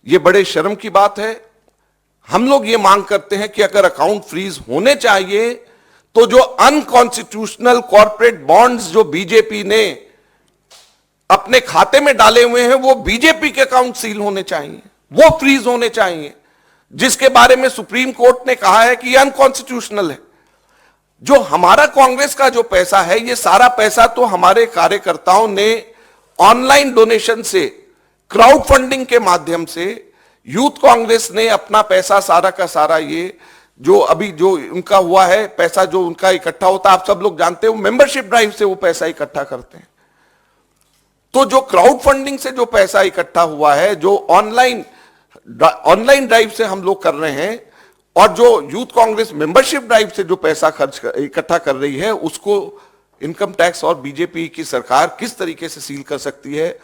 ये बड़े शर्म की बात है। हम लोग ये मांग करते हैं कि अगर अकाउंट फ्रीज होने चाहिए तो जो अनकॉन्स्टिट्यूशनल कॉर्पोरेट बॉन्ड्स जो बीजेपी ने अपने खाते में डाले हुए हैं वो बीजेपी के अकाउंट सील होने चाहिए, वो फ्रीज होने चाहिए, जिसके बारे में सुप्रीम कोर्ट ने कहा है कि ये अनकॉन्स्टिट्यूशनल है। जो हमारा कांग्रेस का जो पैसा है, ये सारा पैसा तो हमारे कार्यकर्ताओं ने ऑनलाइन डोनेशन से, क्राउड फंडिंग के माध्यम से, यूथ कांग्रेस ने अपना पैसा सारा का सारा, ये जो अभी जो उनका हुआ है पैसा जो उनका इकट्ठा होता है, आप सब लोग जानते हो, मेंबरशिप ड्राइव से वो पैसा इकट्ठा करते हैं। तो जो क्राउड फंडिंग से जो पैसा इकट्ठा हुआ है, जो ऑनलाइन ड्राइव से हम लोग कर रहे हैं, और जो यूथ कांग्रेस मेंबरशिप ड्राइव से जो पैसा इकट्ठा कर रही है, उसको इनकम टैक्स और बीजेपी की सरकार किस तरीके से सील कर सकती है,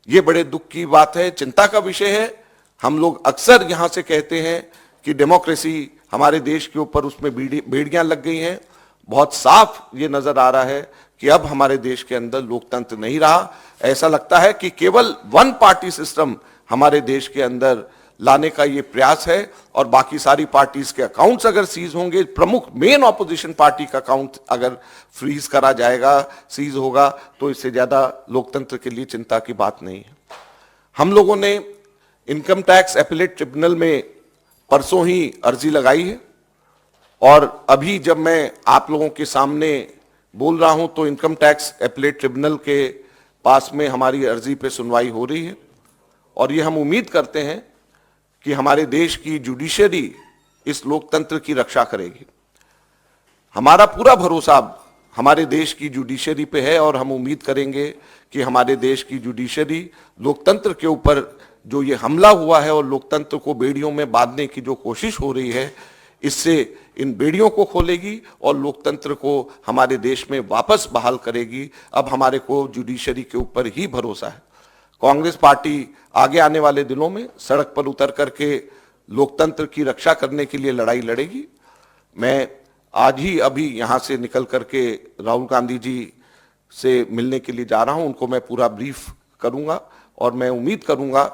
यह बड़े दुख की बात है, चिंता का विषय है। हम लोग अक्सर यहां से कहते हैं कि डेमोक्रेसी हमारे देश के ऊपर उसमें बेड़ियां लग गई हैं। बहुत साफ ये नजर आ रहा है कि अब हमारे देश के अंदर लोकतंत्र नहीं रहा। ऐसा लगता है कि केवल वन पार्टी सिस्टम हमारे देश के अंदर लाने का ये प्रयास है, और बाकी सारी पार्टीज के अकाउंट्स अगर सीज होंगे, प्रमुख मेन ऑपोजिशन पार्टी का अकाउंट अगर फ्रीज करा जाएगा, सीज होगा, तो इससे ज्यादा लोकतंत्र के लिए चिंता की बात नहीं है। हम लोगों ने इनकम टैक्स एपेलेट ट्रिब्यूनल में परसों ही अर्जी लगाई है, और अभी जब मैं आप लोगों के सामने बोल रहा हूं तो इनकम टैक्स एपेलेट ट्रिब्यूनल के पास में हमारी अर्जी पे सुनवाई हो रही है, और ये हम उम्मीद करते हैं कि हमारे देश की जुडिशरी इस लोकतंत्र की रक्षा करेगी। हमारा पूरा भरोसा हमारे देश की जुडिशरी पे है, और हम उम्मीद करेंगे कि हमारे देश की जुडिशरी लोकतंत्र के ऊपर जो ये हमला हुआ है और लोकतंत्र को बेड़ियों में बांधने की जो कोशिश हो रही है, इससे इन बेड़ियों को खोलेगी और लोकतंत्र को हमारे देश में वापस बहाल करेगी। अब हमारे को जुडिशरी के ऊपर ही भरोसा है। कांग्रेस पार्टी आगे आने वाले दिनों में सड़क पर उतर करके लोकतंत्र की रक्षा करने के लिए लड़ाई लड़ेगी। मैं आज ही अभी यहां से निकल करके राहुल गांधी जी से मिलने के लिए जा रहा हूं, उनको मैं पूरा ब्रीफ करूंगा, और मैं उम्मीद करूंगा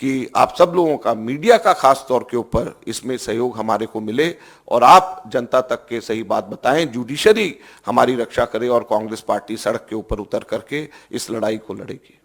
कि आप सब लोगों का, मीडिया का खास तौर के ऊपर इसमें सहयोग हमारे को मिले, और आप जनता तक के सही बात बताएं, जुडिशरी हमारी रक्षा करे और कांग्रेस पार्टी सड़क के ऊपर उतर करके इस लड़ाई को लड़ेगी।